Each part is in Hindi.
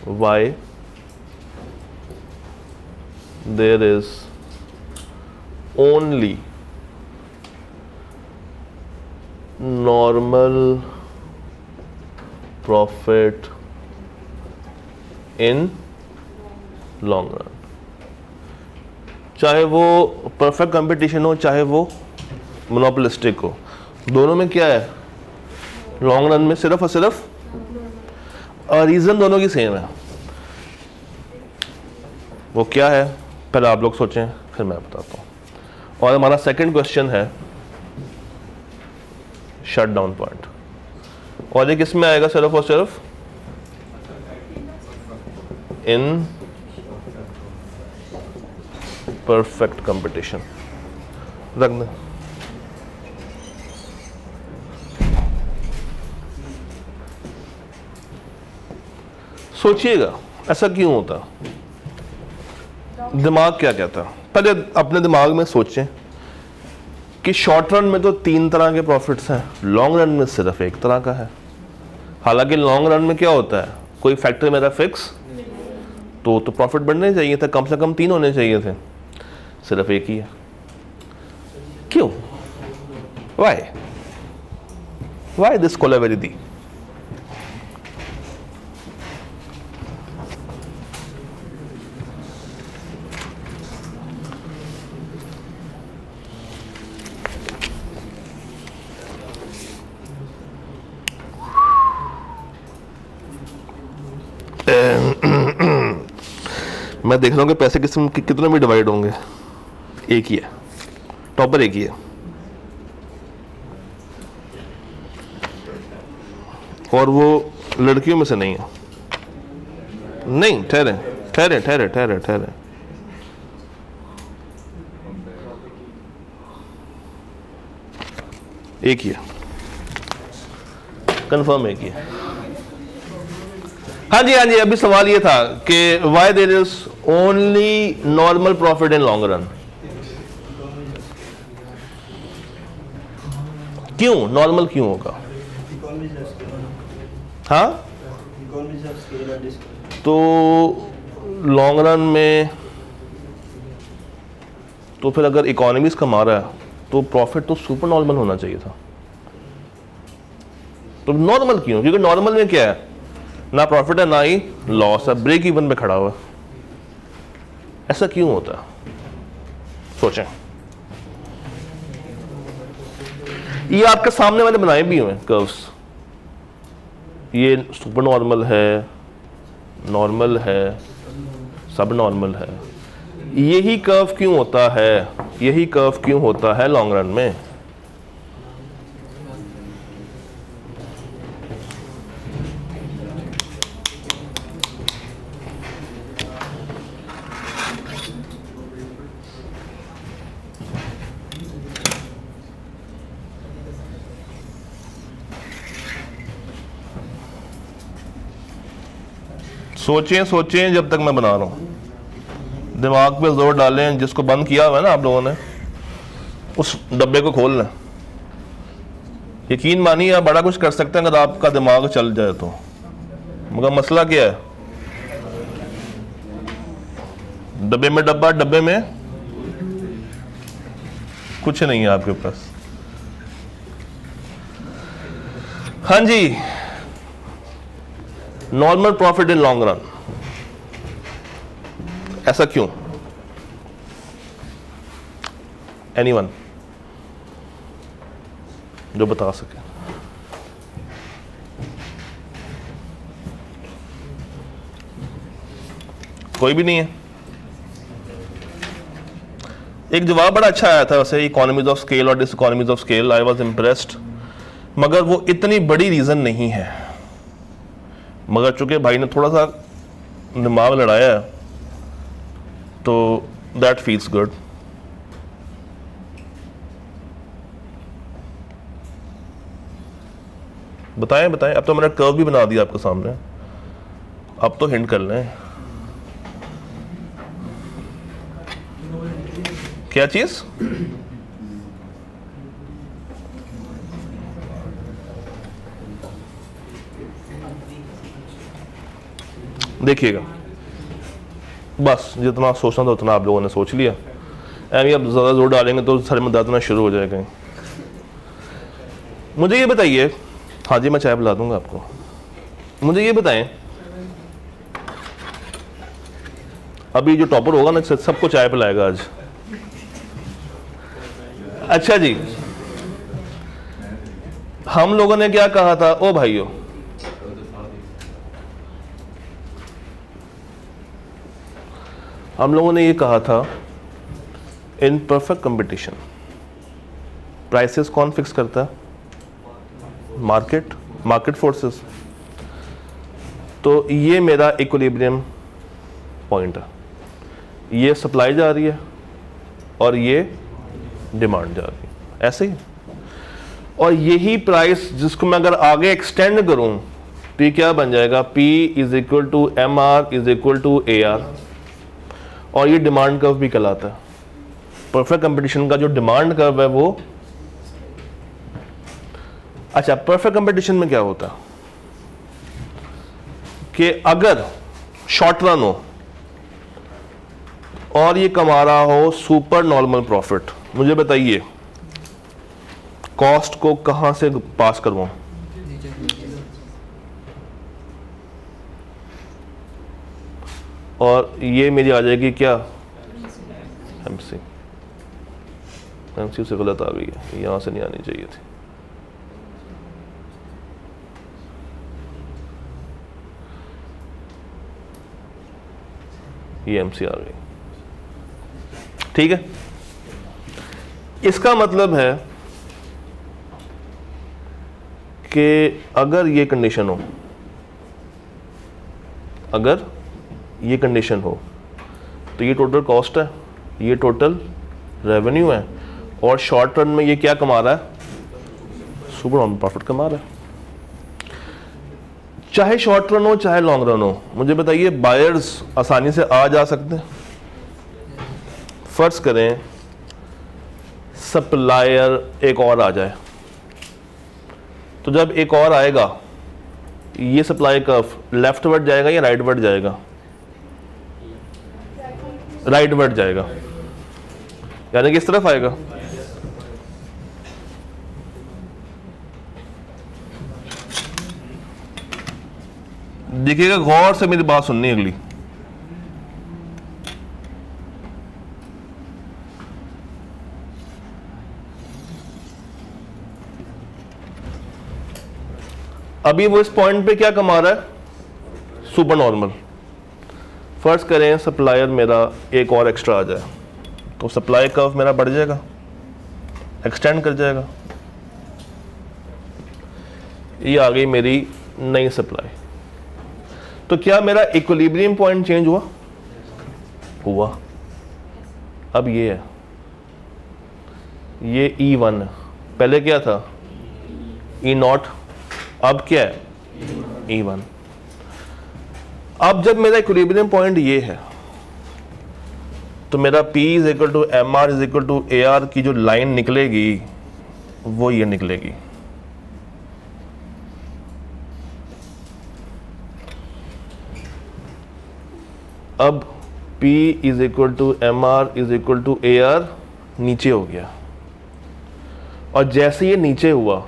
why there is only normal profit in long run, चाहे वो परफेक्ट कंपटीशन हो चाहे वो मोनोपोलिस्टिक हो, दोनों में क्या है, लॉन्ग रन में सिर्फ और सिर्फ रीजन दोनों की सेम है। वो क्या है पहले आप लोग सोचें, फिर मैं बताता हूँ। और हमारा सेकंड क्वेश्चन है शट डाउन पॉइंट, और ये किस में आएगा, सिर्फ और सिर्फ इन परफेक्ट कंपटीशन। रख दें। सोचिएगा ऐसा क्यों होता, दिमाग क्या कहता। पहले अपने दिमाग में सोचें कि शॉर्ट रन में तो 3 तरह के प्रॉफिट्स हैं, लॉन्ग रन में सिर्फ एक तरह का है। हालांकि लॉन्ग रन में क्या होता है, कोई फैक्टर मेरा फिक्स, तो प्रॉफिट बढ़ने चाहिए था, कम से कम 3 होने चाहिए थे, सिर्फ एक ही है। क्यों, वाई दिस कोलावेरिटी? मैं देख रहा हूँ कि पैसे कितने में डिवाइड होंगे, एक ही है, टॉपर एक ही है। और वो लड़कियों में से नहीं है। नहीं, ठहरे ठहरे ठहरे ठहरे ठहरे, एक ही है, कंफर्म एक ही है। हाँ जी हाँ जी, अभी सवाल ये था कि why there is only normal profit in long run. क्यों नॉर्मल क्यों होगा? हाँ, तो लॉन्ग रन में तो फिर अगर इकोनॉमीज कमा रहा है तो प्रॉफिट तो सुपर नॉर्मल होना चाहिए था। तो नॉर्मल क्यों? क्योंकि नॉर्मल में क्या है, ना प्रॉफिट है ना ही लॉस है, ब्रेक इवन में खड़ा हुआ है। ऐसा क्यों होता है, सोचें। ये आपके सामने मैंने बनाए भी हुए कर्व्स, ये सुपर नॉर्मल है, नॉर्मल है, सब नॉर्मल है। यही कर्व क्यों होता है, यही कर्व क्यों होता है लॉन्ग रन में? सोचें सोचें जब तक मैं बना रहा हूं, दिमाग पे जोर डालें। जिसको बंद किया हुआ है ना आप लोगों ने, उस डब्बे को खोल लें। यकीन मानिए आप बड़ा कुछ कर सकते हैं अगर आपका दिमाग चल जाए तो, मगर मसला क्या है, डब्बे में डब्बा, डब्बे में कुछ नहीं है आपके पास। हाँ जी, normal profit in long run, ऐसा क्यों? एनीवन जो बता सके? कोई भी नहीं है? एक जवाब बड़ा अच्छा आया था वैसे, इकोनॉमीज ऑफ स्केल और diseconomies of scale, I was impressed, मगर वो इतनी बड़ी रीजन नहीं है। मगर चूंकि भाई ने थोड़ा सा दिमाग लड़ाया है तो दैट फील्स गुड। बताएं बताएं, अब तो मैंने कर्व भी बना दिया आपके सामने, अब तो हिंट कर लें। क्या चीज? देखिएगा, बस जितना सोचना था उतना आप लोगों ने सोच लिया। अभी अब ज़्यादा जोर डालेंगे तो सर में दर्द होना शुरू हो जाएगा। मुझे ये बताइए, हाँ जी मैं चाय पिला दूंगा आपको। मुझे ये बताएं, अभी जो टॉपर होगा ना सबको चाय पिलाएगा आज। अच्छा जी, हम लोगों ने क्या कहा था ओ भाइयों, हम लोगों ने ये कहा था इन परफेक्ट कंपटीशन प्राइसेस कौन फिक्स करता है? Market, market forces. तो ये मेरा इक्विलिब्रियम पॉइंट है, ये सप्लाई जा रही है और ये डिमांड जा रही है, ऐसे ही। और यही प्राइस जिसको मैं अगर आगे एक्सटेंड करूं तो ये क्या बन जाएगा? P is equal to MR is equal to AR, और ये डिमांड कर्व भी कहलाता है। परफेक्ट कंपटीशन का जो डिमांड कर्व है वो, अच्छा परफेक्ट कंपटीशन में क्या होता है कि अगर शॉर्ट रन हो और ये कमा रहा हो सुपर नॉर्मल प्रॉफिट, मुझे बताइए कॉस्ट को कहां से पास करवाऊं? और ये मेरी आ जाएगी क्या? MC। MC से गलत आ गई है, यहां से नहीं आनी चाहिए थी। ये MC आ गई, ठीक है। इसका मतलब है कि अगर ये कंडीशन हो, अगर ये कंडीशन हो तो ये टोटल कॉस्ट है, ये टोटल रेवेन्यू है, और शॉर्ट रन में ये क्या कमा रहा है? सुपर नॉर्मल प्रॉफिट कमा रहा है। चाहे शॉर्ट रन हो चाहे लॉन्ग रन हो, मुझे बताइए बायर्स आसानी से आ जा सकते हैं? फर्ज करें सप्लायर एक और आ जाए, तो जब एक और आएगा ये सप्लाई कर्व लेफ्टवर्ड जाएगा या राइटवर्ड जाएगा? राइटवर्ड जाएगा, यानी किस तरफ आएगा? देखिएगा, गौर से मेरी बात सुननी अगली। अभी वो इस पॉइंट पे क्या कमा रहा है? Super normal. फर्ज करें सप्लायर मेरा एक और एक्स्ट्रा आ जाए, तो सप्लाई कर्व मेरा बढ़ जाएगा, एक्सटेंड कर जाएगा। ये आ गई मेरी नई सप्लाई। तो क्या मेरा इक्विलिब्रियम पॉइंट चेंज हुआ? हुआ। अब ये है, ये E1 है, पहले क्या था? E0, अब क्या है? E1। अब जब मेरा इक्विलिब्रियम पॉइंट ये है तो मेरा P is equal to MR is equal to AR की जो लाइन निकलेगी वो ये निकलेगी। अब P is equal to MR is equal to AR नीचे हो गया, और जैसे ये नीचे हुआ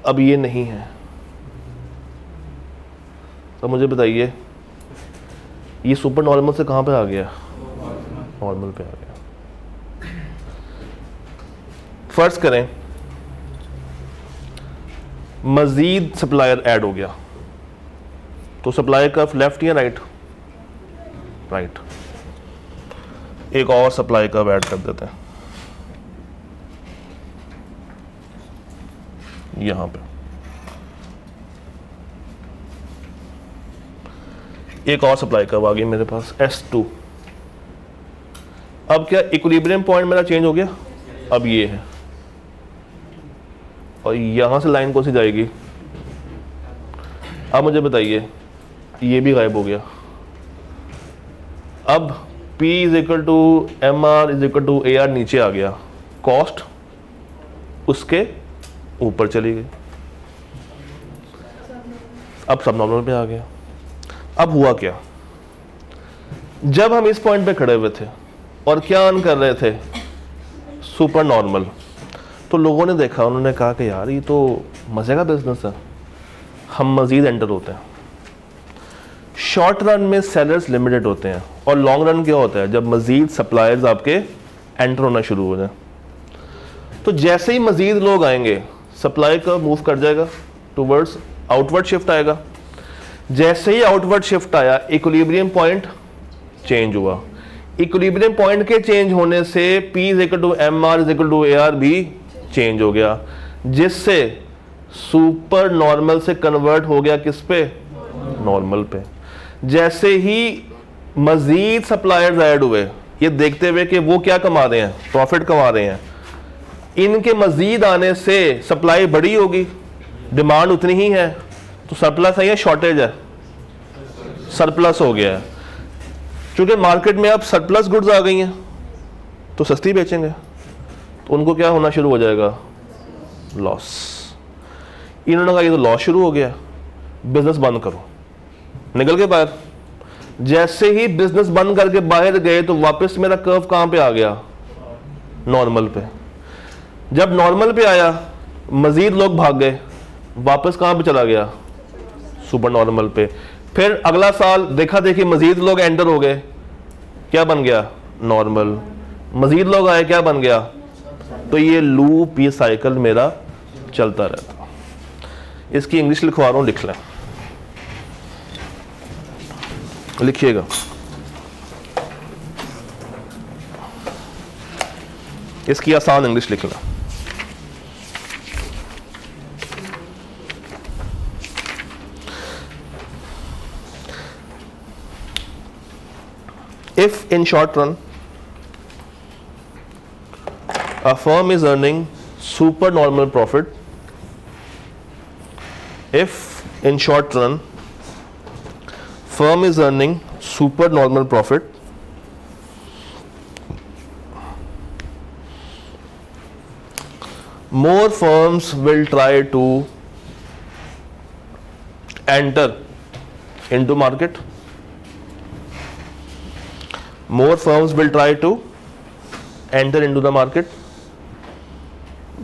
अब ये नहीं है। तो मुझे बताइए ये सुपर नॉर्मल से कहां पे आ गया? नॉर्मल पे आ गया। फर्ज करें मजीद सप्लायर ऐड हो गया, तो सप्लाई कर्व लेफ्ट या राइट? राइट। एक और सप्लाई कर्व ऐड कर देते हैं यहां पे, एक और सप्लाई कर्व आ गई मेरे पास S2। अब क्या इक्विलिब्रियम पॉइंट मेरा चेंज हो गया? अब ये है, और यहां से लाइन कौन सी जाएगी? अब मुझे बताइए, ये भी गायब हो गया। अब P is equal to MR is equal to AR नीचे आ गया, कॉस्ट उसके ऊपर चली गई। अब सब नॉर्मल पे आ गया। अब हुआ क्या, जब हम इस पॉइंट पे खड़े हुए थे और क्या अर्न कर रहे थे, सुपर नॉर्मल, तो लोगों ने देखा, उन्होंने कहा कि यार ये तो मज़े का बिजनेस है, हम मज़ीद एंटर होते हैं। शॉर्ट रन में सेलर्स लिमिटेड होते हैं और लॉन्ग रन क्या होता है, जब मज़ीद सप्लायर्स आपके एंटर होना शुरू हो जाए। तो जैसे ही मज़ीद लोग आएंगे, सप्लाई का मूव कर जाएगा टूवर्ड्स आउटवर्ड शिफ्ट आएगा। जैसे ही आउटवर्ड शिफ्ट आया, इक्विलिब्रियम पॉइंट चेंज हुआ। इक्विलिब्रियम पॉइंट के चेंज होने से P = AR भी चेंज हो गया, जिससे सुपर नॉर्मल से कन्वर्ट हो गया किस पे, नॉर्मल पे। जैसे ही मजीद सप्लायर्स ऐड हुए, ये देखते हुए कि वो क्या कमा रहे हैं, प्रॉफिट कमा रहे हैं, इनके मजीद आने से सप्लाई बड़ी होगी, डिमांड उतनी ही है, तो सरप्लस है या शॉर्टेज है, सरप्लस हो गया है। क्योंकि मार्केट में अब सरप्लस गुड्स आ गई हैं तो सस्ती बेचेंगे, तो उनको क्या होना शुरू हो जाएगा, लॉस। इन्होंने कहा ये तो लॉस शुरू हो गया, बिजनेस बंद करो, निकल के बाहर। जैसे ही बिजनेस बंद करके बाहर गए तो वापस मेरा कर्व कहां पे आ गया, नॉर्मल पे। जब नॉर्मल पे आया, मजीद लोग भाग गए, वापस कहां पे चला गया, सुपर नॉर्मल पे। फिर अगला साल देखा देखी मजीद लोग एंटर हो गए, क्या बन गया, नॉर्मल। मजीद लोग आए, क्या बन गया। तो ये लूप, ये साइकिल मेरा चलता रहता। इसकी इंग्लिश लिखवा रहा हूं, लिख लें, लिखिएगा। इसकी आसान इंग्लिश लिख लें। If in short run a firm is earning supernormal profit, if in short run firm is earning supernormal profit, more firms will try to enter into market. More firms will try to enter into the market.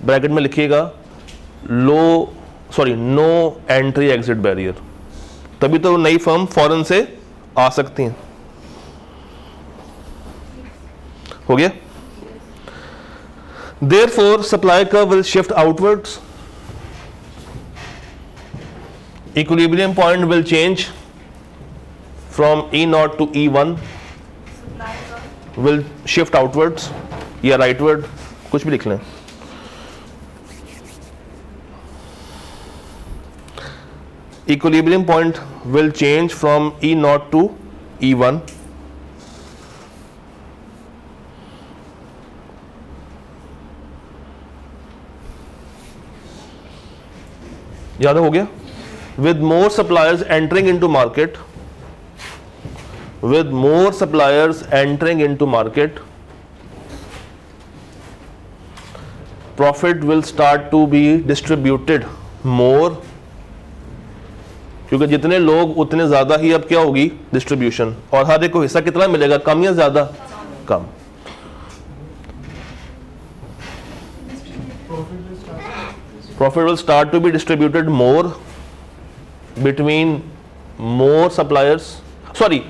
Bracket में लिखिएगा नो एंट्री एग्जिट बैरियर, तभी तो नई फर्म फॉरेन से आ सकती हैं। हो गया। Therefore supply curve will shift outwards, equilibrium point will change from E0 to E1, will shift outwards या rightward, कुछ भी लिख लें। Equilibrium point will change from E0 to E1, याद हो गया। With more suppliers entering into market, with more suppliers entering into market, profit will start to be distributed more, क्योंकि जितने लोग उतने ज्यादा ही अब क्या होगी, डिस्ट्रीब्यूशन। और हर एक को हिस्सा कितना मिलेगा, कम या ज्यादा, कम। Profit will start to be distributed more between more suppliers,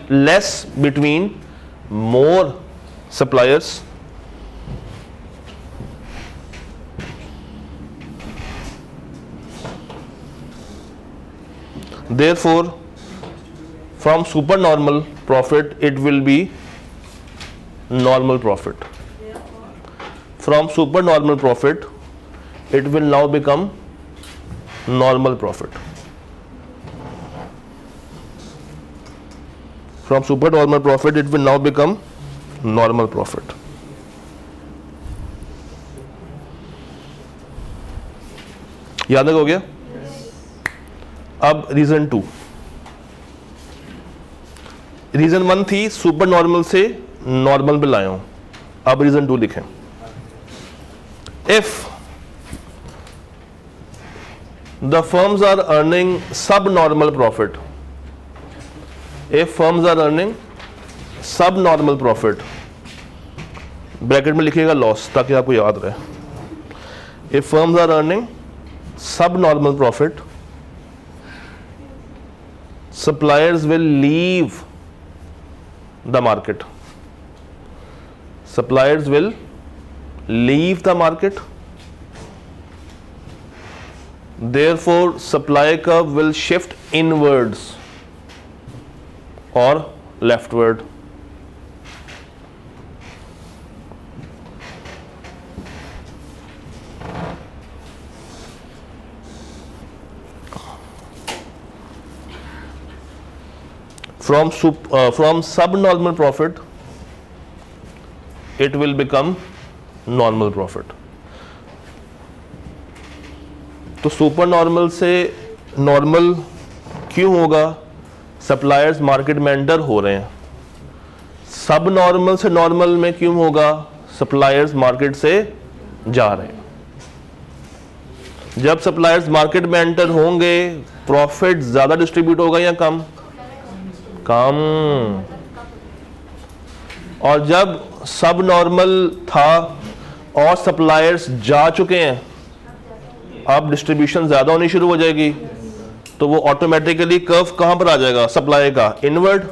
less between more suppliers, therefore from supernormal profit it will be normal profit. From supernormal profit it will now become normal profit. From supernormal profit it will now become normal profit. याद हो गया। अब रीजन 2, रीजन 1 थी सुपर नॉर्मल से नॉर्मल पे लाया हूं, अब रीजन 2 लिखें। If the firms are earning sub normal profit, if firms are earning sub normal profit, bracket में लिखिएगा लॉस ताकि आपको याद रहे। If firms are earning sub normal profit, suppliers will leave the market. Suppliers will leave the market. Therefore, supply curve will shift inwards or leftward. From subnormal profit it will become normal profit. तो सुपर नॉर्मल से नॉर्मल क्यों होगा? सप्लायर्स मार्केट में एंटर हो रहे हैं। सब नॉर्मल से नॉर्मल में क्यों होगा? सप्लायर्स मार्केट से जा रहे हैं। जब सप्लायर्स मार्केट में एंटर होंगे प्रॉफिट ज्यादा डिस्ट्रीब्यूट होगा या कम? कम। और जब सब नॉर्मल था और सप्लायर्स जा चुके हैं, अब डिस्ट्रीब्यूशन ज्यादा होनी शुरू हो जाएगी, तो वो ऑटोमेटिकली कर्व कहां पर आ जाएगा? सप्लाई का इनवर्ड।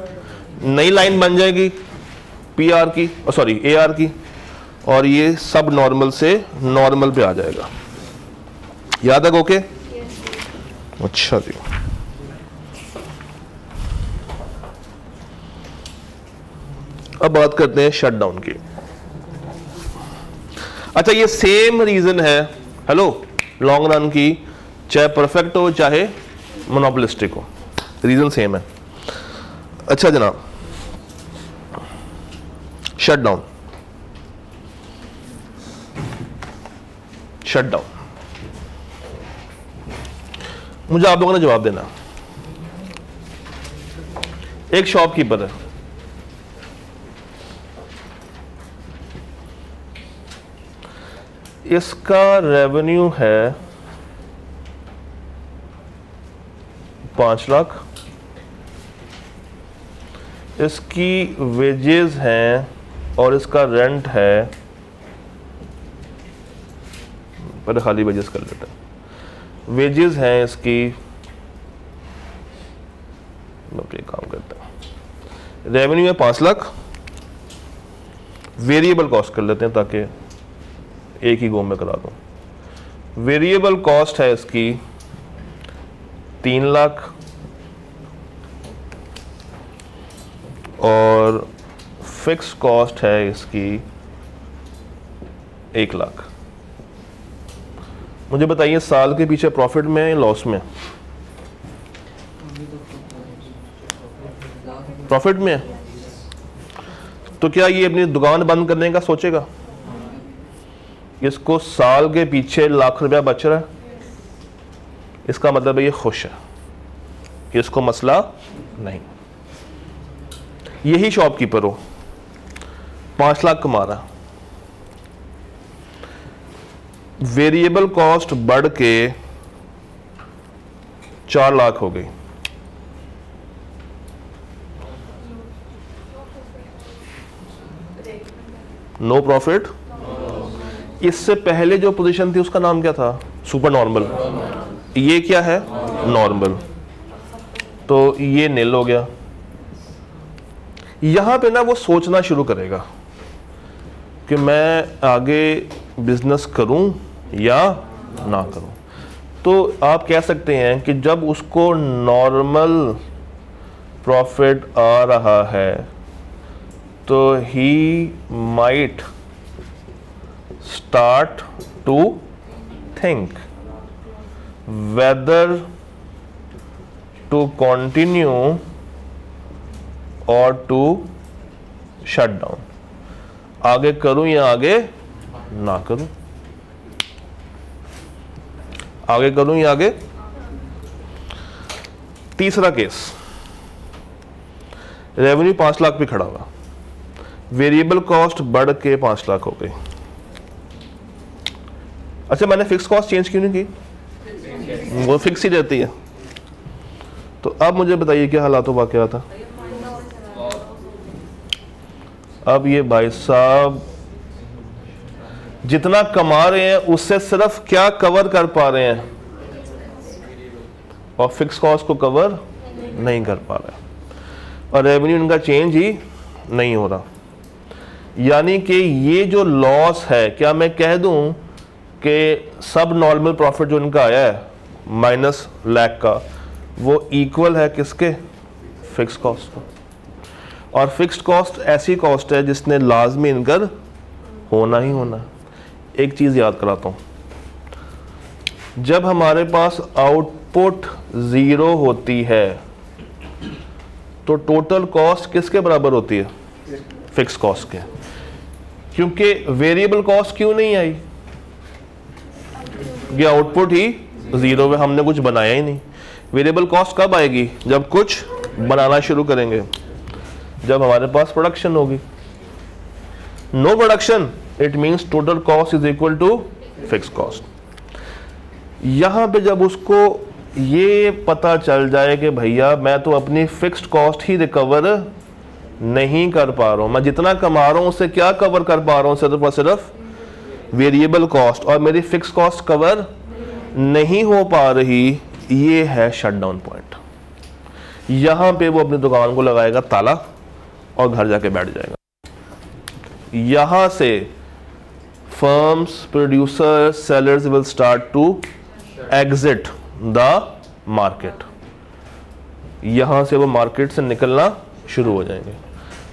नई लाइन बन जाएगी पीआर की, सॉरी एआर की, और ये सब नॉर्मल से नॉर्मल पे आ जाएगा। याद है? ओके, अच्छा जी। अब बात करते हैं शटडाउन की। अच्छा, ये सेम रीजन है, हेलो, लॉन्ग रन की, चाहे परफेक्ट हो चाहे मोनोपोलिस्टिक हो, रीजन सेम है। अच्छा जनाब, शटडाउन, शटडाउन, मुझे आप लोगों ने जवाब देना। एक शॉपकीपर है, इसका रेवेन्यू है 5 लाख, इसकी वेजेस हैं और इसका रेंट है, पहले खाली वेजेस कर लेते हैं। वेजेस हैं इसकी, काम करते हैं, रेवेन्यू है 5 लाख, वेरिएबल कॉस्ट कर लेते हैं ताकि एक ही गो में करा दूं। वेरिएबल कॉस्ट है इसकी 3 लाख और फिक्स कॉस्ट है इसकी 1 लाख। मुझे बताइए साल के पीछे प्रॉफिट में या लॉस में? प्रॉफिट में। तो क्या ये अपनी दुकान बंद करने का सोचेगा? इसको साल के पीछे लाख रुपया बच रहा है, इसका मतलब है ये खुश है, इसको मसला नहीं। यही शॉपकीपर हो, 5 लाख कमा रहा, वेरिएबल कॉस्ट बढ़ के 4 लाख हो गई, नो प्रॉफिट। इससे पहले जो पोजीशन थी उसका नाम क्या था? Super normal. ये क्या है? नॉर्मल। तो ये नील हो गया। यहां पे ना वो सोचना शुरू करेगा कि मैं आगे बिजनेस करूं या ना करूं। तो आप कह सकते हैं कि जब उसको नॉर्मल प्रॉफिट आ रहा है तो he might start to think whether to continue or to shut down, आगे करूं या आगे ना करूं, आगे करूं या आगे। तीसरा केस, रेवेन्यू 5 लाख पे खड़ा हुआ, वेरिएबल कॉस्ट बढ़ के 5 लाख हो गई। अच्छा, मैंने फिक्स कॉस्ट चेंज क्यों नहीं की? वो फिक्स ही रहती है। तो अब मुझे बताइए क्या हालात वाकया था। अब ये भाई साहब जितना कमा रहे हैं उससे सिर्फ क्या कवर कर पा रहे हैं, और फिक्स कॉस्ट को कवर नहीं कर पा रहे, और रेवेन्यू इनका चेंज ही नहीं हो रहा। यानी कि ये जो लॉस है, क्या मैं कह दूं कि सब नॉर्मल प्रॉफिट जो इनका आया है माइनस लाख का, वो इक्वल है किसके, फिक्स कॉस्ट को। और फिक्स्ड कॉस्ट ऐसी कॉस्ट है जिसने लाजमी इनकर होना ही होना। एक चीज़ याद कराता हूँ, जब हमारे पास आउटपुट ज़ीरो होती है तो टोटल कॉस्ट किसके बराबर होती है, फिक्स कॉस्ट के। क्योंकि वेरिएबल कॉस्ट क्यों नहीं आई, ये आउटपुट ही ज़ीरो है, हमने कुछ बनाया ही नहीं। वेरिएबल कॉस्ट कब आएगी, जब कुछ बनाना शुरू करेंगे, जब हमारे पास प्रोडक्शन होगी। No production it means total cost is equal to fix cost. यहां पे जब उसको ये पता चल जाए कि भैया मैं तो अपनी फिक्स्ड कॉस्ट ही रिकवर नहीं कर पा रहा हूं, मैं जितना कमा रहा हूं उससे क्या कवर कर पा रहा हूं, सिर्फ और सिर्फ वेरिएबल कॉस्ट, और मेरी फिक्स कॉस्ट कवर नहीं हो पा रही, ये है शटडाउन पॉइंट। यहां पे वो अपनी दुकान को लगाएगा ताला और घर जाके बैठ जाएगा। यहां से firms, producers, sellers will start to exit the market. यहां से वो मार्केट से निकलना शुरू हो जाएंगे।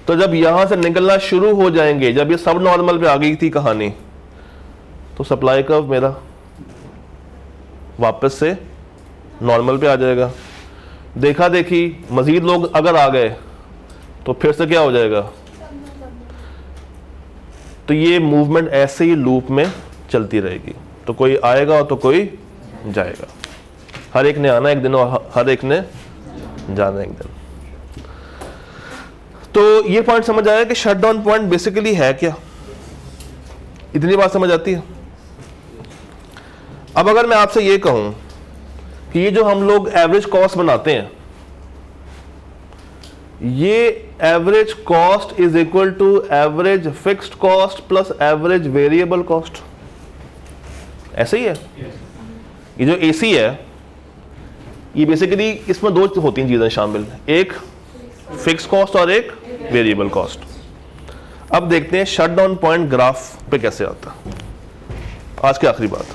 तो जब यहां से निकलना शुरू हो जाएंगे, जब ये सब नॉर्मल पे आ गई थी कहानी, तो सप्लाई कर्व मेरा वापस से नॉर्मल पे आ जाएगा। देखा देखी मजीद लोग अगर आ गए तो फिर से क्या हो जाएगा। तो ये मूवमेंट ऐसे ही लूप में चलती रहेगी। तो कोई आएगा तो कोई जाएगा, हर एक ने आना एक दिन और हर एक ने जाना एक दिन। तो ये पॉइंट समझ आया कि शटडाउन पॉइंट बेसिकली है क्या, इतनी बात समझ आती है। अब अगर मैं आपसे ये कहूं कि ये जो हम लोग एवरेज कॉस्ट बनाते हैं, ये average cost is equal to average fixed cost plus average variable cost, ऐसे ही है। ये जो एसी है, ये बेसिकली इसमें दो होती हैं चीजें शामिल, एक फिक्स कॉस्ट और एक वेरिएबल कॉस्ट। अब देखते हैं शटडाउन पॉइंट ग्राफ पे कैसे आता है। आज की आखिरी बात,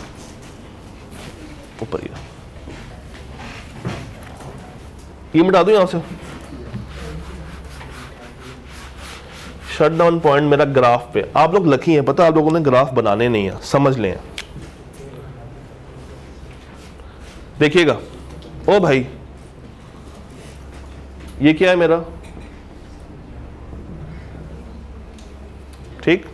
ऊपर ये मिटा दूं यहां से। शटडाउन पॉइंट मेरा ग्राफ पे, आप लोग लकी हैं, पता आप लोगों ने ग्राफ बनाने नहीं है, समझ लें। देखिएगा, ओ भाई ये क्या है मेरा, ठीक।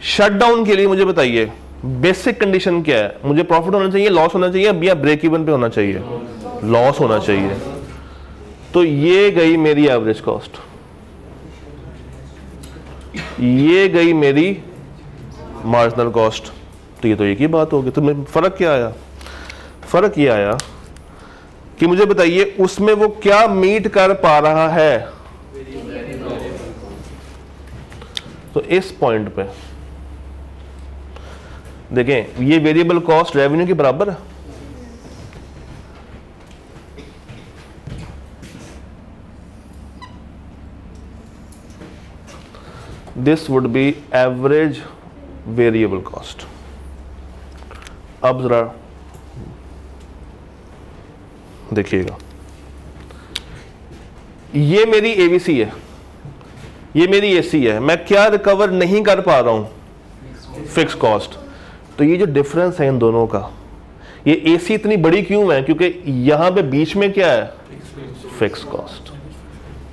शटडाउन के लिए मुझे बताइए बेसिक कंडीशन क्या है, मुझे प्रॉफिट होना चाहिए, लॉस होना चाहिए, या ब्रेक इवन पे होना चाहिए, लॉस होना चाहिए। तो ये गई मेरी एवरेज कॉस्ट, ये गई मेरी मार्जिनल कॉस्ट। तो ये तो एक ही बात होगी। तो फर्क क्या आया, फर्क ये आया कि मुझे बताइए उसमें वो क्या मीट कर पा रहा है। तो इस पॉइंट पे देखें, ये वेरिएबल कॉस्ट रेवेन्यू के बराबर है। This would be average variable cost. अब जरा देखिएगा, ये मेरी एबीसी है, ये मेरी एसी है, मैं क्या रिकवर नहीं कर पा रहा हूं, फिक्स कॉस्ट। तो ये जो डिफरेंस है इन दोनों का, ये एसी इतनी बड़ी क्यों है, क्योंकि यहां पे बीच में क्या है, फिक्स कॉस्ट,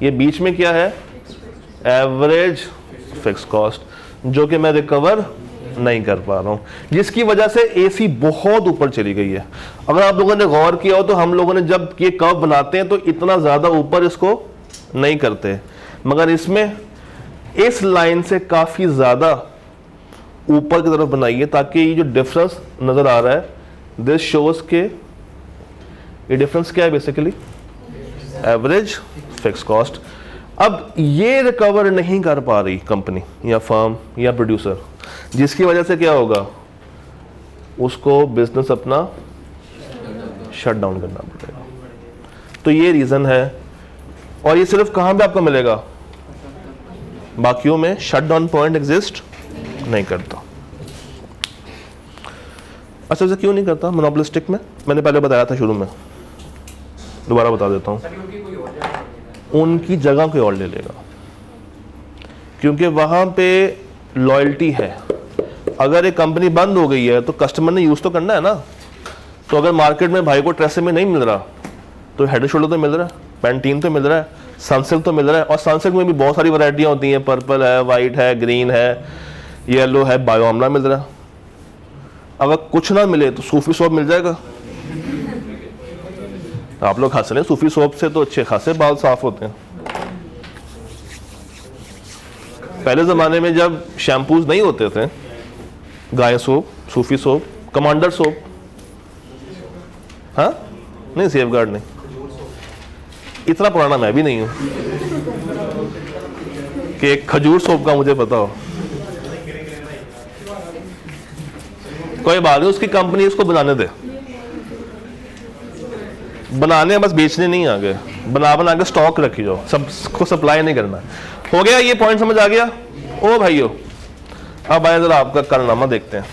ये बीच में क्या है, एवरेज फिक्स कॉस्ट, जो कि मैं रिकवर नहीं कर पा रहा हूं, जिसकी वजह से एसी बहुत ऊपर चली गई है। अगर आप लोगों ने गौर किया हो तो हम लोगों ने जब ये कर्व बनाते हैं तो इतना ज्यादा ऊपर इसको नहीं करते, मगर इसमें इस लाइन से काफी ज्यादा ऊपर की तरफ बनाइए, ताकि ये जो डिफरेंस नजर आ रहा है दिस शोज के ये डिफरेंस क्या है बेसिकली, एवरेज फिक्स कॉस्ट। अब ये रिकवर नहीं कर पा रही कंपनी या फर्म या प्रोड्यूसर, जिसकी वजह से क्या होगा, उसको बिजनेस अपना शट डाउन करना पड़ेगा। तो ये रीजन है, और ये सिर्फ कहां पे आपको मिलेगा, बाकियों में शट डाउन पॉइंट एग्जिस्ट नहीं करता। अच्छा से क्यों नहीं करता मोनोपोलिस्टिक में, मैंने पहले बताया था शुरू में, दोबारा बता देता हूं, उनकी जगह कोई और ले लेगा, क्योंकि वहां पे लॉयल्टी है। अगर एक कंपनी बंद हो गई है तो कस्टमर ने यूज तो करना है ना। तो अगर मार्केट में भाई को ट्रेसेमे नहीं मिल रहा तो हेड एंड शोल्डर तो मिल रहा है, पैंटीन तो मिल रहा है, सनसिल्क तो मिल रहा है, और सनसिल्क में भी बहुत सारी वैरायटियां होती हैं, पर्पल है, वाइट है, ग्रीन है, येलो है, बायो आमला मिल रहा है। अगर कुछ ना मिले तो सूफी सोप मिल जाएगा। आप लोग हंस रहे हैं, सूफी सोप से तो अच्छे खासे बाल साफ होते हैं। पहले जमाने में जब शैम्पूज नहीं होते थे, गाय सोप, सूफी सोप, कमांडर सोप, हाँ नहीं, सेफगार्ड नहीं, इतना पुराना मैं भी नहीं हूं कि खजूर सोप का मुझे पता हो। कोई बात नहीं, उसकी कंपनी उसको बनाने दे, बनाने बस बेचने नहीं आ गए, बना के स्टॉक रखी जाओ, सबको सप्लाई नहीं करना। हो गया ये पॉइंट समझ आ गया? ओ भाइयों, अब आए जरा आपका कारनामा देखते हैं।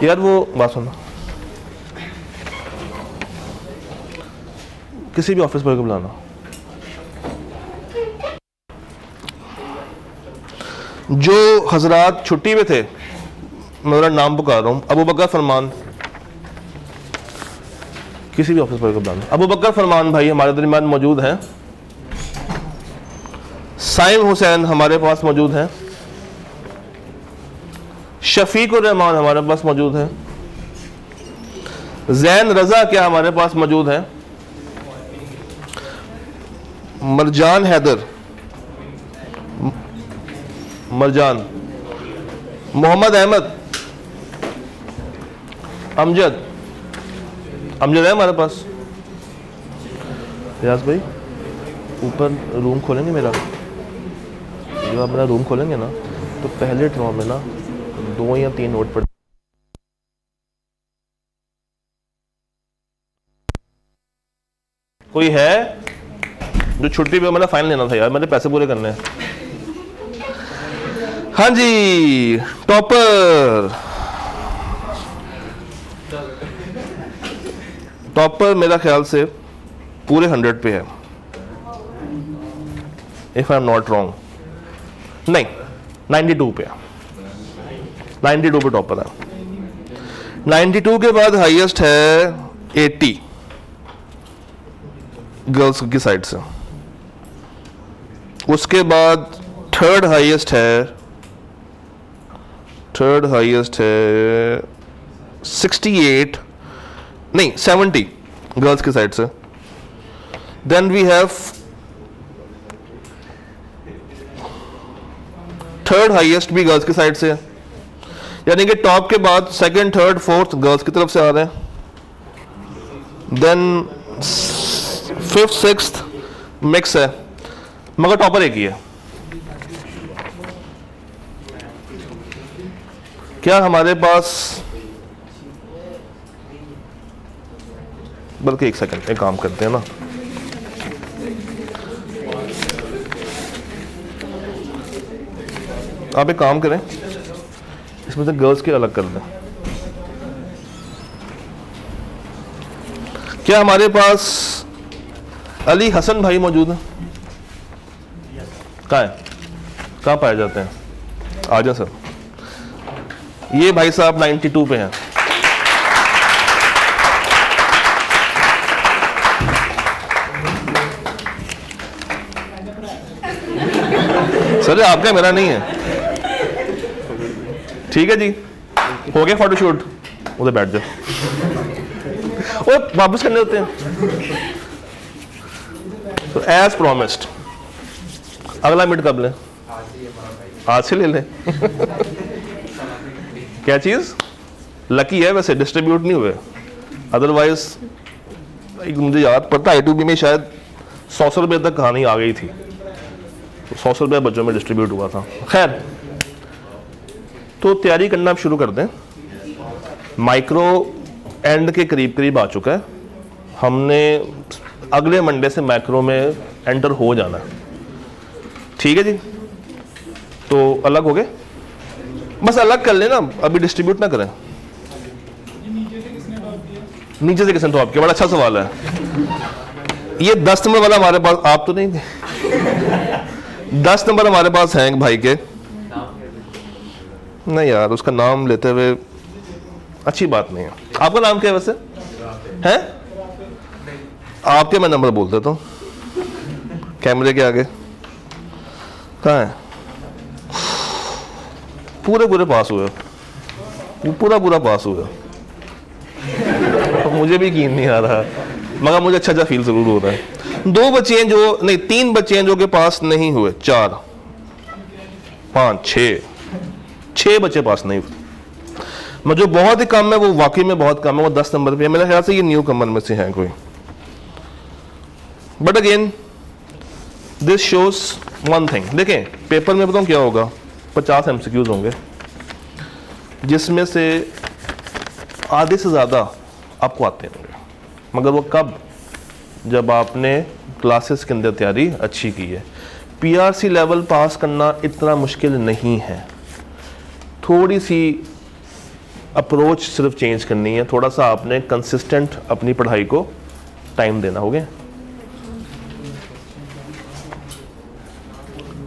यार वो बात सुनो, किसी भी ऑफिस बॉय को बुलाना, जो हजरात छुट्टी में थे, मैं मेरा नाम पुकार रहा हूं, अबू बकर फरमान, किसी भी ऑफिस बॉय को बुलाना। अबू बकर फरमान भाई हमारे दरमियान मौजूद हैं, साइम हुसैन हमारे पास मौजूद हैं, शफीक उर रहमान हमारे पास मौजूद है, जैन रजा क्या हमारे पास मौजूद है, मरजान हैदर, मरजान, मोहम्मद अहमद, अमजद, अमजद है हमारे पास। रियाज भाई ऊपर रूम खोलेंगे मेरा, जब आप मेरा रूम खोलेंगे ना तो पहले ड्रॉ में ना 2 या 3 नोट पड़, कोई है जो छुट्टी पे, मैंने फाइन लेना था यार, मैंने पैसे पूरे करने हैं। हाँ जी, टॉपर मेरा ख्याल से पूरे 100 पे है, if I am not wrong, नहीं 92 पे, 92 पे टॉपर है। 92 के बाद हाईएस्ट है 80 गर्ल्स की साइड से, उसके बाद थर्ड हाईएस्ट है 68, नहीं 70 गर्ल्स की साइड से। Then we have third highest भी गर्ल्स की साइड से, यानी कि टॉप के बाद सेकंड, थर्ड, फोर्थ गर्ल्स की तरफ से आ रहे हैं। देन 5th, 6th मिक्स है, मगर टॉपर एक ही है। क्या हमारे पास, बल्कि एक सेकंड, एक काम करते हैं ना, आप एक काम करें, इसमें से गर्ल्स के अलग कर दें। क्या हमारे पास अली हसन भाई मौजूद हैं? कहाँ पाए जाते हैं? आ जाए सर। ये भाई साहब 92 पे हैं। सर आपका मेरा नहीं है, ठीक है जी, हो गया फोटोशूट, उधर बैठ जाओ, और वापस करने होते हैं। तो एज प्रॉमिस्ड अगला मीट कब लें? आज से ले लें। क्या चीज़ लकी है वैसे, डिस्ट्रीब्यूट नहीं हुए, अदरवाइज मुझे याद पड़ता I2B में शायद 100 रुपये तक कहानी आ गई थी, तो 100 रुपये बच्चों में डिस्ट्रीब्यूट हुआ था। खैर, तो तैयारी करना आप शुरू कर दें। माइक्रो एंड के करीब करीब आ चुका है, हमने अगले मंडे से मैक्रो में एंटर हो जाना है। ठीक है जी, तो अलग हो गए, बस अलग कर लेना, अभी डिस्ट्रीब्यूट ना करें। नीचे से किसने टॉप किया? बड़ा अच्छा सवाल है ये। 10 नंबर वाला हमारे पास, आप तो नहीं 10 नंबर हमारे पास हैं भाई के। नहीं यार, उसका नाम लेते हुए अच्छी बात नहीं है। आपका नाम क्या है वैसे? हैं? आपके मैं नंबर बोल देता हूँ कैमरे के आगे। कहाँ है? पूरे पास हुए, पूरा पास हुए। मुझे भी यकीन नहीं आ रहा, मगर मुझे अच्छा फील जरूर हो रहा है। 2 बच्चे हैं जो नहीं, 3 बच्चे हैं जो के पास नहीं हुए, 4 5 6 बच्चे पास नहीं हुए। मैं जो बहुत ही कम है, वो वाकई में बहुत कम है, वो 10 नंबर पे है। मेरे ख्याल से ये न्यू कमर में से है कोई। But again this shows one thing. देखें, पेपर में बताऊँ क्या होगा, 50 MCQs होंगे, जिसमें से आधे से ज़्यादा आपको आते होंगे, मगर वो कब? जब आपने क्लासेस के अंदर तैयारी अच्छी की है। PRC लेवल पास करना इतना मुश्किल नहीं है, थोड़ी सी अप्रोच सिर्फ चेंज करनी है, थोड़ा सा आपने कंसिस्टेंट अपनी पढ़ाई को टाइम देना। हो गया?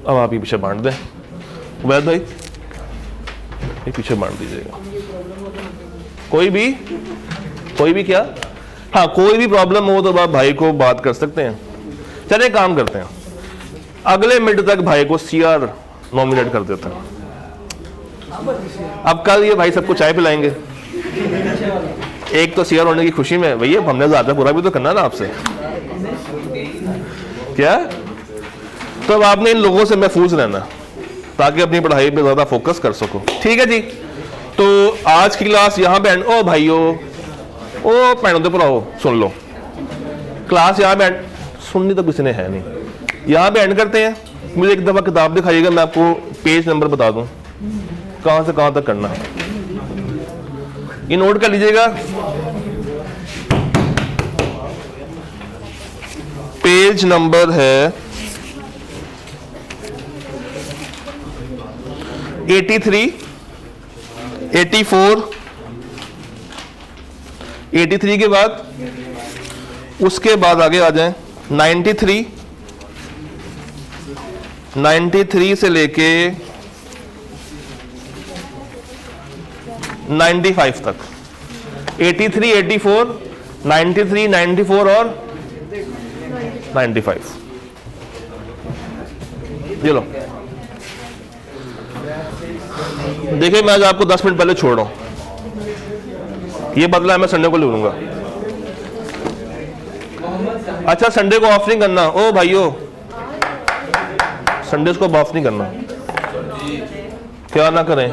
अब आप ही पीछे बांट दें, वैद भाई ये पीछे बांट दीजिएगा। कोई भी क्या? हाँ, कोई भी प्रॉब्लम हो तो आप भाई को बात कर सकते हैं। चलिए काम करते हैं, अगले मिनट तक भाई को CR नॉमिनेट कर देते हैं। अब कल ये भाई सबको चाय पिलाएंगे, एक तो CR होने की खुशी में। भैया हमने ज्यादा बुरा भी तो करना ना आपसे, क्या? तो अब आपने इन लोगों से महफूज रहना ताकि अपनी पढ़ाई पे ज्यादा फोकस कर सको। ठीक है जी, तो आज की क्लास यहाँ पे एंड। ओ भाइयों, ओ पैनों पे पढ़ाओ, सुन लो, क्लास यहाँ पे एंड। सुननी तो किसी ने है नहीं, यहाँ पे एंड करते हैं। मुझे एक दफा किताब दिखाइएगा, मैं आपको पेज नंबर बता दूं कहां से कहां तक करना है। ये नोट कर लीजिएगा, पेज नंबर है 83, 84, 83 के बाद उसके बाद आगे आ जाएं 93, 93 से लेके 95 तक। 83, 84, 93, 94 और 95। ये लो, देखिए मैं आज आपको 10 मिनट पहले छोड़ रहा हूं, ये बदला मैं संडे को ले लूंगा। अच्छा, संडे को ऑफ नहीं करना। ओ भाइयों, संडे को ऑफ नहीं करना। क्या ना करें?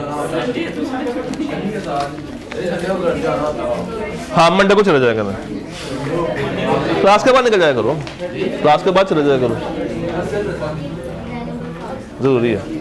हाँ, मंडे को चले जाया करो, क्लास के बाद निकल जाया करो, क्लास के बाद चले जाया करो, जरूरी है।